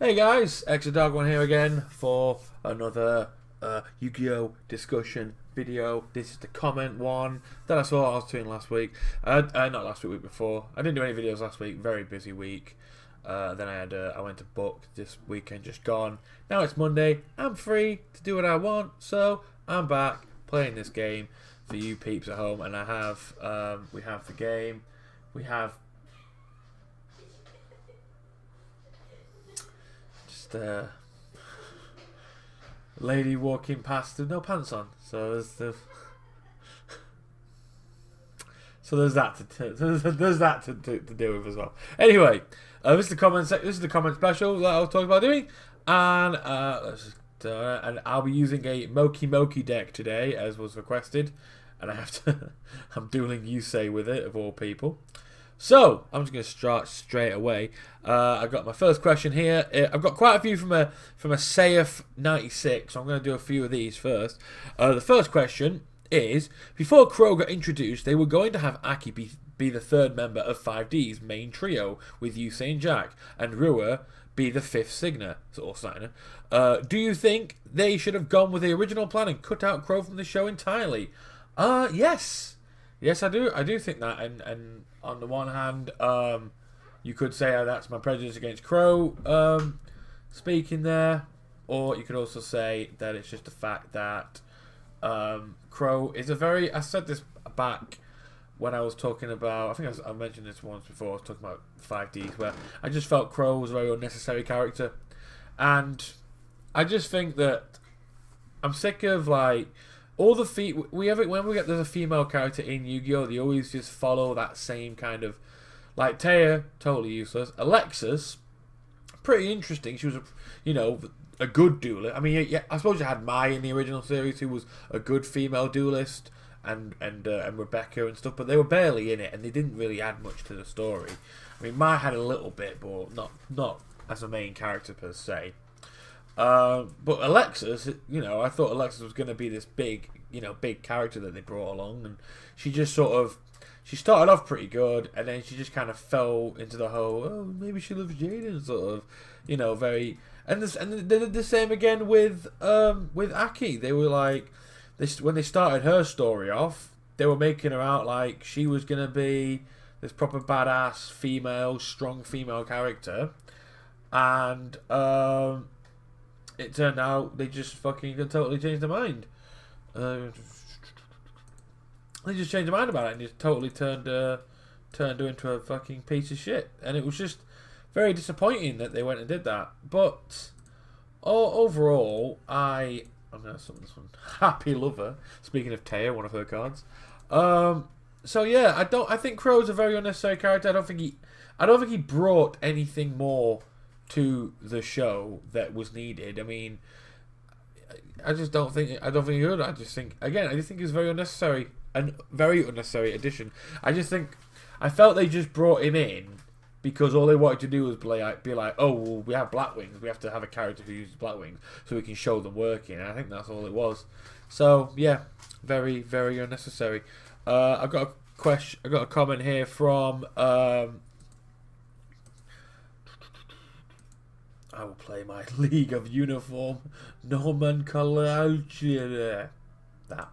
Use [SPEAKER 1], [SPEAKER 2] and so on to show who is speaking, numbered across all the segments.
[SPEAKER 1] Hey guys, xthedarkone here again for another Yu-Gi-Oh discussion video. This is the comment one that I saw I was doing last week. Not last week, week before. I didn't do any videos last week. Very busy week. Then I went to book this weekend just gone. Now it's Monday. I'm free to do what I want, so I'm back playing this game for you peeps at home. And I have we have the game. We have lady walking past with no pants on. So there's that to deal with as well. Anyway, this is the comment special that I was talking about doing, and and I'll be using a Moki deck today, as was requested, and I have to. I'm dueling Yusei with it, of all people. So I'm just going to start straight away. I've got my first question here. I've got quite a few from a Saif 96. So I'm going to do a few of these first. The first question is: before Crow got introduced, they were going to have Aki be the third member of 5D's main trio, with Yusei and Jack, and Rua be the fifth signer. Do you think they should have gone with the original plan and cut out Crow from the show entirely? Yes. Yes, I do. I do think that, and on the one hand, you could say that's my prejudice against Crow speaking there, or you could also say that it's just the fact that Crow is a very. I said this back when I was talking about. I think I mentioned this once before. I was talking about 5Ds, where I just felt Crow was a very unnecessary character, and I just think that I'm sick of all the when we get there's a female character in Yu-Gi-Oh, they always just follow that same kind of, like Taya, totally useless. Alexis, pretty interesting. She was a good duelist. I mean, yeah, I suppose you had Mai in the original series, who was a good female duelist, and Rebecca and stuff, but they were barely in it, and they didn't really add much to the story. I mean, Mai had a little bit, but not as a main character per se. But Alexis, I thought Alexis was going to be this big character that they brought along, and she just she started off pretty good, and then she just kind of fell into the whole, oh, maybe she loves Jaden sort of, very, and they did the same again with Aki. They were like, when they started her story off, they were making her out like she was going to be this proper badass strong female character, and it turned out they just fucking totally changed their mind. They just changed their mind about it and just totally turned her into a fucking piece of shit. And it was just very disappointing that they went and did that. But overall, I'm gonna summon this one. Happy Lover. Speaking of Taya, one of her cards. So yeah, I think Crow's a very unnecessary character. I don't think he brought anything more to the show that was needed. I mean, I don't think he would. I just think it's very unnecessary, and very unnecessary addition. I felt they just brought him in because all they wanted to do was be like, oh, well, we have Blackwings, we have to have a character who uses Blackwings so we can show them working. And I think that's all it was. So yeah, very, very unnecessary. I've got a comment here from I will play my League of Uniform nomenclature. That.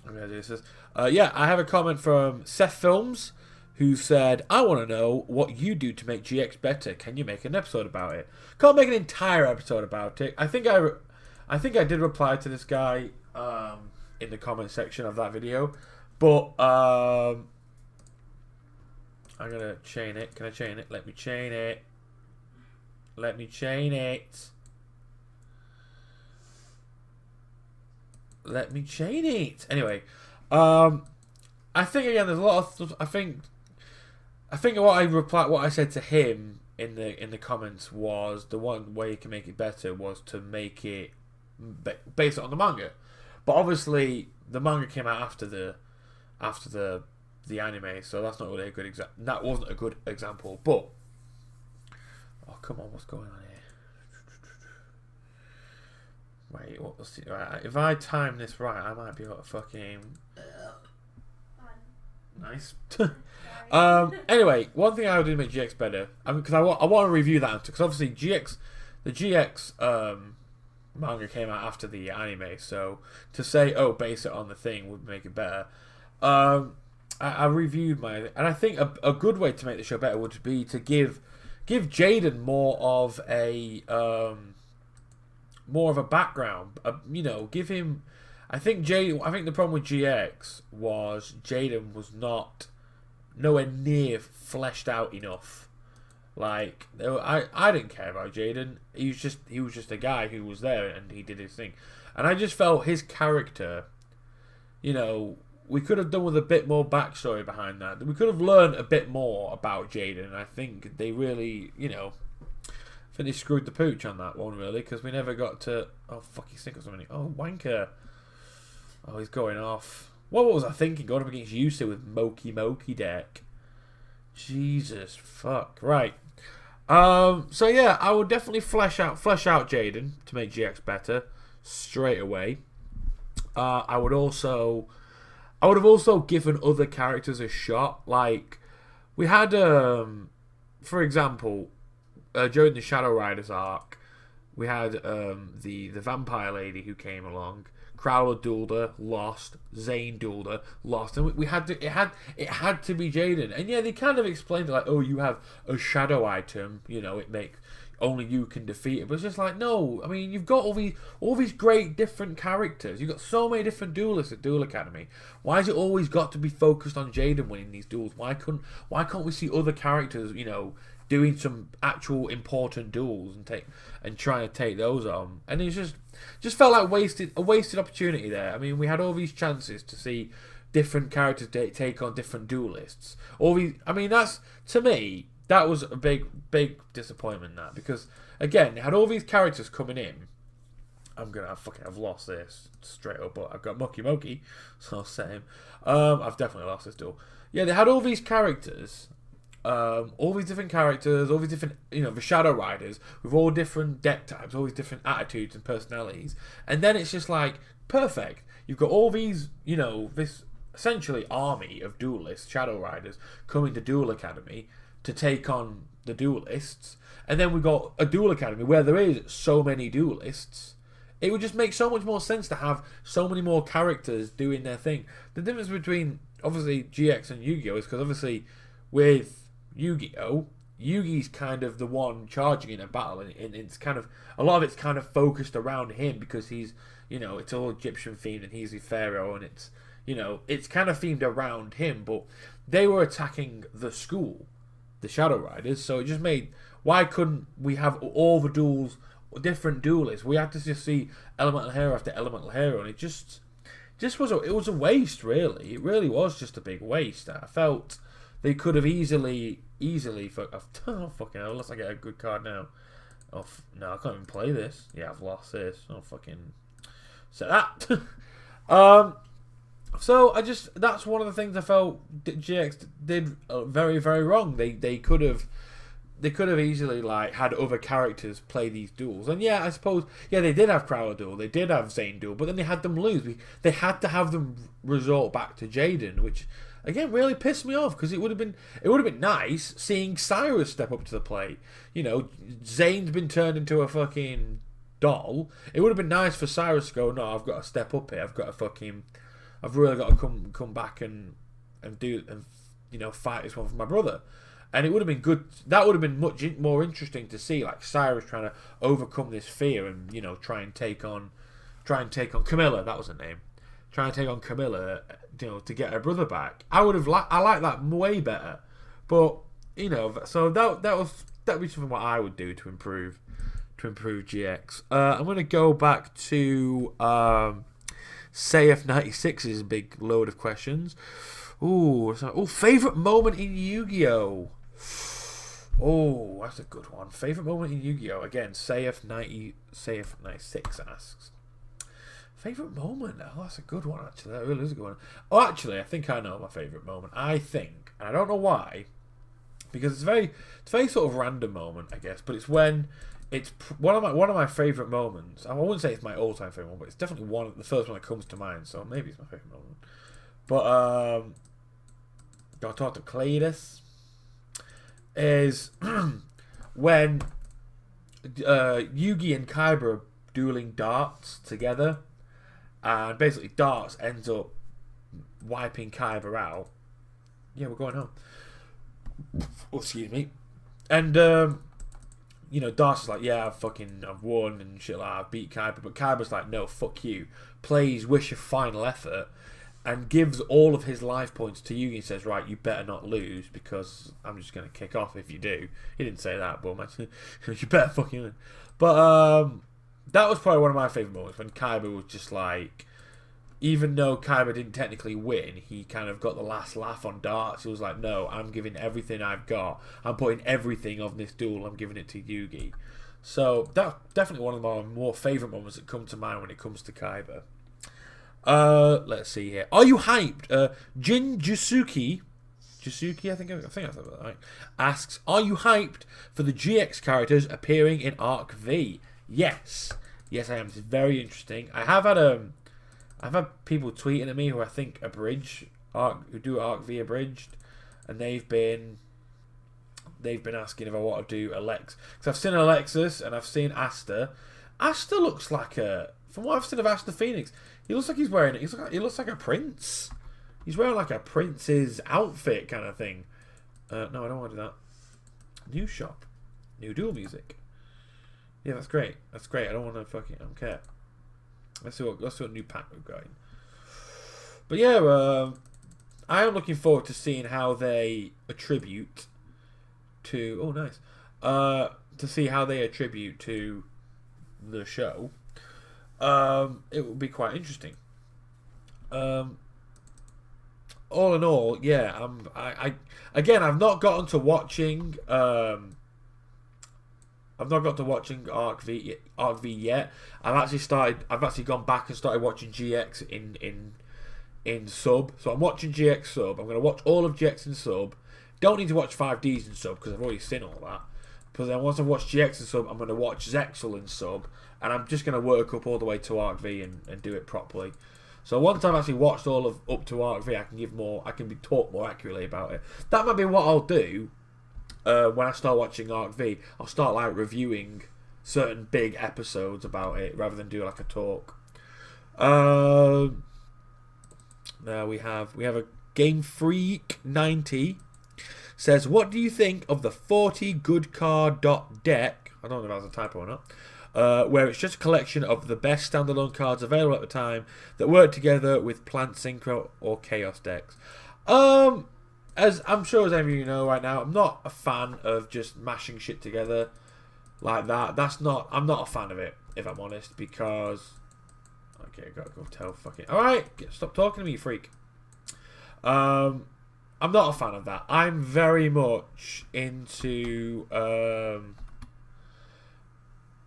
[SPEAKER 1] I'm gonna do this. Yeah, I have a comment from Seth Films, who said, "I want to know what you do to make GX better. Can you make an episode about it?" Can't make an entire episode about it. I think I did reply to this guy in the comment section of that video, but I'm going to chain it. Can I chain it? Let me chain it. Let me chain it. Let me chain it. Anyway, I think again there's a lot of stuff. I think what I said to him in the comments was the one way you can make it better was to make it based on the manga. But obviously the manga came out after the anime, so that's not really a good example. That wasn't a good example, but come on, what's going on here? Wait, right, if I time this right, I might be able to fucking Nice. Anyway, one thing I would do to make GX better, because I want to review that, because obviously the GX manga came out after the anime, so to say, oh, base it on the thing would make it better. I reviewed and I think a good way to make the show better would be to give Jaden more of a background. Give him. I think the problem with GX was Jaden was nowhere near fleshed out enough. Like, I didn't care about Jaden. He was just a guy who was there and he did his thing. And I just felt his character, we could have done with a bit more backstory behind that. We could have learned a bit more about Jaden. And I think they really, I think they screwed the pooch on that one, really, because we never got to... Oh, fuck, he's thinking something. Oh, wanker. Oh, he's going off. What was I thinking? Going up against Yusu with Moki deck. Jesus, fuck. Right. So yeah, I would definitely flesh out Jaden to make GX better straight away. I would have also given other characters a shot. Like, we had, for example, during the Shadow Riders arc, we had the vampire lady who came along. Crowler dueled her, lost. Zane dueled her, lost. And it had to be Jaden. And yeah, they kind of explained it like, oh, you have a shadow item, it makes only you can defeat it. But it's just like, no, I mean, you've got all these great different characters. You've got so many different duelists at Duel Academy. Why has it always got to be focused on Jaden winning these duels? Why can't we see other characters, doing some actual important duels and trying to take those on? And it's just felt like a wasted opportunity there. I mean, we had all these chances to see different characters take on different duelists. That's, to me, that was a big disappointment, that, because again, it had all these characters coming in. I've lost this straight up, but I've got Moki, so I'll say him. I've definitely lost this duel. Yeah, they had all these characters. All these different characters, all these different, the Shadow Riders with all different deck types, all these different attitudes and personalities, and then it's just like, perfect. You've got all these, this essentially army of duelists, Shadow Riders, coming to Duel Academy to take on the duelists, and then we've got a Duel Academy where there is so many duelists. It would just make so much more sense to have so many more characters doing their thing. The difference between, obviously, GX and Yu-Gi-Oh! Is because, obviously, with Yu-Gi-Oh! Yugi's kind of the one charging in a battle, and it's kind of, a lot of it's kind of focused around him because he's, it's all Egyptian themed and he's the pharaoh, and it's, it's kind of themed around him. But they were attacking the school, the Shadow Riders, so it just made, why couldn't we have all the duels, different duelists? We had to just see elemental hero after elemental hero, and it just was a waste, really. It really was just a big waste. I felt they could have easily oh, fucking hell, unless I get a good card now. Oh, no, I can't even play this. Yeah, I've lost this. Oh, fucking... So that. That's one of the things I felt GX did very, very wrong. They could have easily, like, had other characters play these duels. And yeah, I suppose, yeah, they did have Crowler duel, they did have Zane duel, but then they had them lose. They had to have them resort back to Jaden, which, again, really pissed me off, because it would have been nice seeing Cyrus step up to the plate. Zane's been turned into a fucking doll. It would have been nice for Cyrus to go, no, I've got to step up here. I've really got to come back and fight this one for my brother. And it would have been good. That would have been much more interesting to see, like, Cyrus trying to overcome this fear and try and take on Camilla. That was her name. Try and take on Camilla, to get her brother back. I like that way better. But so that'd be something what I would do to improve GX. I'm gonna go back to Sayef96's big load of questions. Favorite moment in Yu-Gi-Oh! Oh, that's a good one. Favorite moment in Yu-Gi-Oh! Again, Sayef96 asks. Favorite moment? Oh, that's a good one, actually. That really is a good one. Oh, actually, I think I know my favorite moment. I think, and I don't know why, because it's a very sort of random moment, I guess. But it's when it's one of my favorite moments. I wouldn't say it's my all-time favorite moment, but it's definitely the first one that comes to mind. So maybe it's my favorite moment. But I'll talk to Cletus, is when Yugi and Kaiba are dueling darts together, and basically darts ends up wiping Kaiba out. Yeah, we're going home. Oh, excuse me. And you know, Darcy's like, yeah, I've won and shit like that, I've beat Kaiba, but Kaiba's like, no, fuck you. Plays Wish of Final Effort and gives all of his life points to Yugi and says, right, you better not lose because I'm just going to kick off if you do. He didn't say that, but you better fucking win. But that was probably one of my favourite moments when Kaiba was just like, even though Kaiba didn't technically win, he kind of got the last laugh on darts. He was like, no, I'm giving everything I've got. I'm putting everything on this duel. I'm giving it to Yugi. So that's definitely one of my more favourite moments that come to mind when it comes to Kaiba. Let's see here. Are you hyped? Jin Jisuki, I think I said that right, asks, are you hyped for the GX characters appearing in Arc V? Yes. Yes, I am. It's very interesting. I've had people tweeting at me who I think who do Arc V abridged, and they've been asking if I want to do Alex, because I've seen Alexis and I've seen Asta. Asta looks like from what I've seen of Asta Phoenix, he looks like he looks like a prince. He's wearing like a prince's outfit kind of thing. No, I don't want to do that. New shop, new dual music. Yeah, that's great. That's great. I don't don't care. Let's see what new pack we've got in. But yeah, I am looking forward to seeing how they attribute to. Oh, nice. To see how they attribute to the show. It will be quite interesting. All in all, yeah. I've not gotten to watching. I've not got to watching Arc V yet. I've actually gone back and started watching GX in sub. So I'm watching GX sub. I'm going to watch all of GX in sub. Don't need to watch 5Ds in sub because I've already seen all that. But then once I've watched GX in sub, I'm going to watch Zexal in sub, and I'm just going to work up all the way to Arc V and do it properly. So once I've actually watched all of up to Arc V, I can be talk more accurately about it. That might be what I'll do. When I start watching Arc V, I'll start like reviewing certain big episodes about it rather than do like a talk. Now we have a Game Freak 90 says, what do you think of the 40 good card deck? I don't know if that's a typo or not. Where it's just a collection of the best standalone cards available at the time that work together with Plant Synchro or Chaos decks. As I'm sure as any of you know right now, I'm not a fan of just mashing shit together like that. I'm not a fan of it, if I'm honest, because... Okay, I gotta go tell fucking... Alright, stop talking to me, you freak. I'm not a fan of that. I'm very much into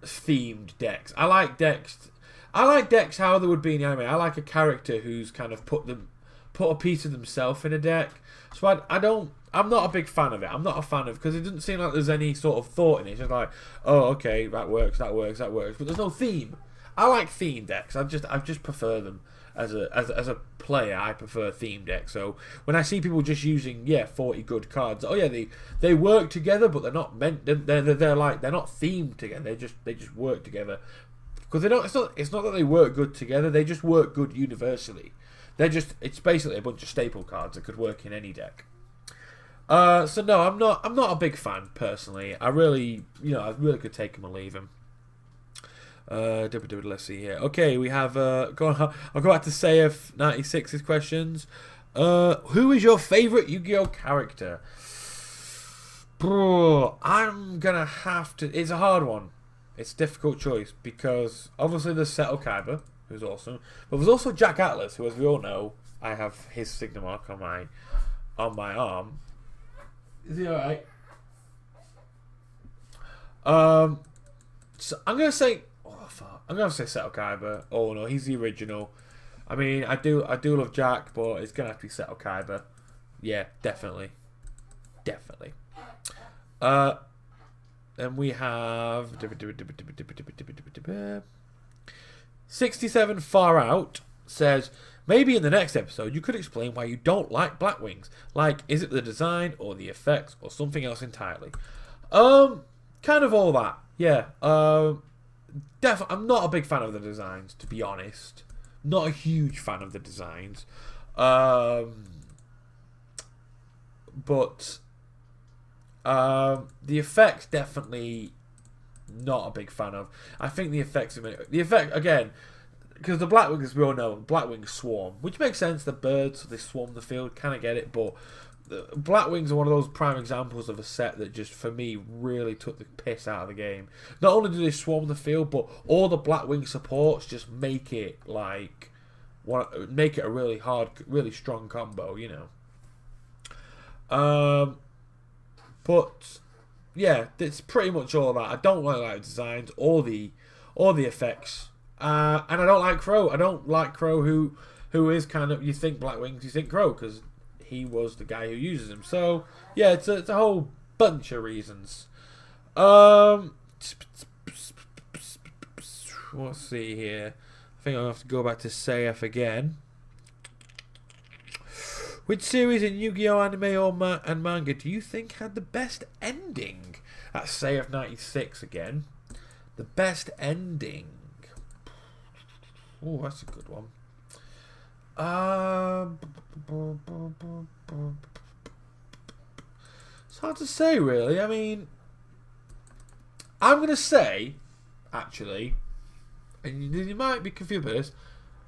[SPEAKER 1] themed decks. I like decks how they would be in the anime. I like a character who's kind of put a piece of themselves in a deck. So I'm not a big fan of it. I'm not a fan of, because it doesn't seem like there's any sort of thought in it. It's just like, oh, okay, that works. But there's no theme. I like theme decks. I just prefer them as a player. I prefer theme decks. So when I see people just using 40 good cards, oh yeah, they work together, but they're not meant. They're not themed together. They just work together because they don't. It's not that they work good together. They just work good universally. It's basically a bunch of staple cards that could work in any deck. So no, I'm not a big fan personally. I really could take him or leave him. Let's see here. Okay, we have I'll go back to Sayef 96's questions. Who is your favourite Yu-Gi-Oh character? Bro, I'm gonna have to. It's a hard one. It's a difficult choice because obviously there's Seto Kaiba, who's awesome, but there's also Jack Atlas, who, as we all know, I have his signal mark on my arm. Is he alright? So I'm gonna say, Seto Kaiba. Oh no, he's the original. I mean, I do love Jack, but it's gonna have to be Seto Kaiba. Yeah, definitely. And we have 67 Far Out says, Maybe in the next episode you could explain why you don't like Blackwings. Like, is it the design or the effects or something else entirely? Kind of all that. Yeah. Definitely, I'm not a big fan of the designs, to be honest. Not a huge fan of the designs. But the effects, definitely not a big fan of. I think the effects again, because the Blackwings, as we all know, Blackwings swarm, which makes sense. The birds, so they swarm the field, kind of get it. But the Blackwings are one of those prime examples of a set that just, for me, really took the piss out of the game. Not only do they swarm the field, but all the Blackwing supports just make it like, make it a really hard, really strong combo, you know. But yeah, it's pretty much all that. I don't really like the designs or the effects, and I don't like Crow. I don't like Crow, who is kind of, you think Blackwings, you think Crow, because he was the guy who uses them. So yeah, it's a whole bunch of reasons. Let's see here. I think I'll have to go back to Seiya again. Which series in Yu-Gi-Oh! Anime and manga do you think had the best ending? That's Seiya 96 again. The best ending. Oh, that's a good one. It's hard to say, really. I mean, I'm going to say, actually, and you might be confused by this,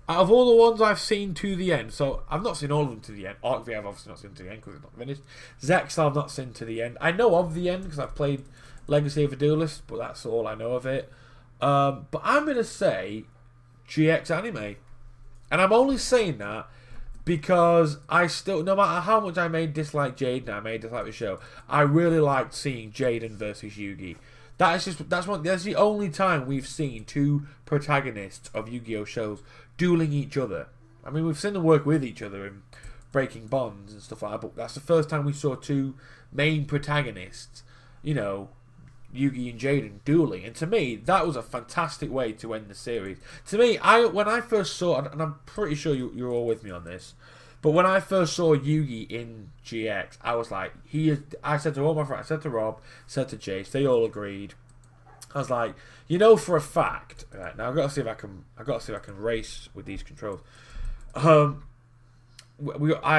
[SPEAKER 1] out of all the ones I've seen to the end, so I've not seen all of them to the end. Arc V I've obviously not seen to the end because it's not finished. Zex I've not seen to the end. I know of the end because I've played Legacy of a Duelist, but that's all I know of it. But I'm going to say GX Anime. And I'm only saying that because I still, no matter how much I may dislike Jaden, I may dislike the show, I really liked seeing Jaden versus Yugi. That's the only time we've seen two protagonists of Yu-Gi-Oh! Shows dueling each other. I mean, we've seen them work with each other and breaking bonds and stuff like that, but that's the first time we saw two main protagonists, you know, Yugi and Jaden dueling. And to me, that was a fantastic way to end the series. To me, when I first saw, and I'm pretty sure you're all with me on this, but when I first saw Yugi in GX, I was like, I said to all my friends, I said to Rob, said to Jace, they all agreed. I was like, you know, for a fact, right, now I've got to see if I can race with these controls. I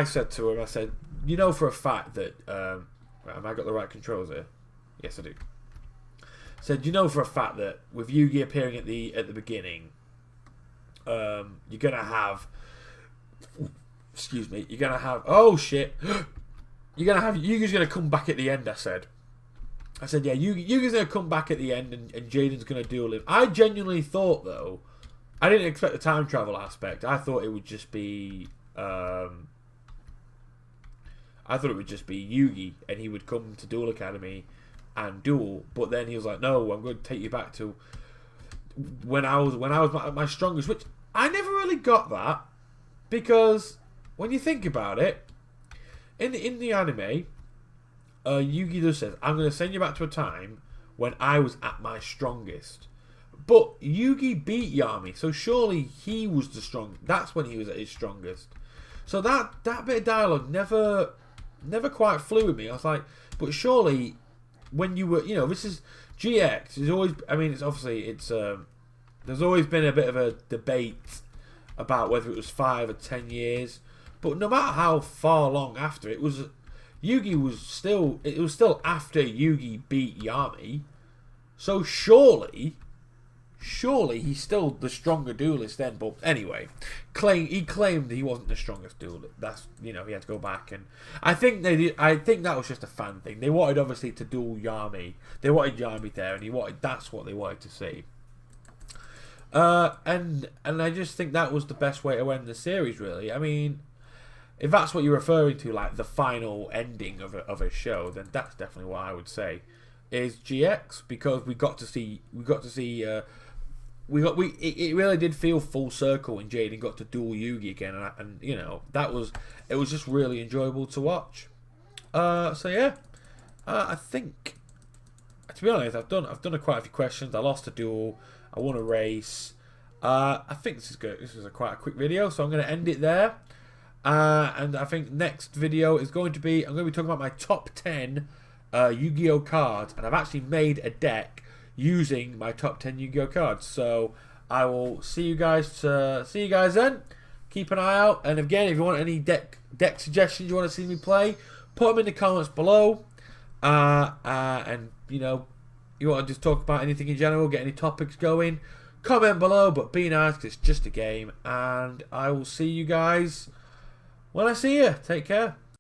[SPEAKER 1] said to him, I said, you know, for a fact that, have I got the right controls here? Yes, I do. Said, you know, for a fact that with Yugi appearing at the beginning, you're gonna have, oh shit, Yugi's gonna come back at the end. I said, yeah, Yugi's gonna come back at the end, and Jaden's gonna duel him. I genuinely thought, though, I didn't expect the time travel aspect. I thought it would just be, Yugi, and he would come to Duel Academy and duel. But then he was like, no, I'm going to take you back to when I was at my strongest, which I never really got that, because when you think about it, in the anime, Yugi just says, I'm going to send you back to a time when I was at my strongest. But Yugi beat Yami, so surely he was the strong. That's when he was at his strongest. So that bit of dialogue never quite flew with me. I was like, but surely when you were, you know, this is GX. There's always, I mean, there's always been a bit of a debate about whether it was 5 or 10 years. But no matter how far long after, it was still after Yugi beat Yami. So surely he's still the stronger duelist then. But anyway, he claimed he wasn't the strongest duelist. That's, you know, he had to go back, and I think that was just a fan thing. They wanted, obviously, to duel Yami. They wanted Yami there, and that's what they wanted to see. And I just think that was the best way to end the series, really. I mean, if that's what you're referring to, like the final ending of a show, then that's definitely what I would say is GX, because it really did feel full circle when Jaden got to duel Yugi again, and you know, it was just really enjoyable to watch. So yeah, I think, to be honest, I've done quite a few questions. I lost a duel, I won a race. I think this is good. This is quite a quick video, so I'm going to end it there. And I think next video is going to be, I'm going to be talking about my top 10 Yu-Gi-Oh cards, and I've actually made a deck using my top 10 Yu-Gi-Oh cards. So I will see you guys then. Keep an eye out, and again, if you want any deck suggestions you want to see me play, put them in the comments below. And you know, you want to just talk about anything in general, get any topics going, comment below, but be nice because it's just a game. And I will see you guys when I see you. Take care.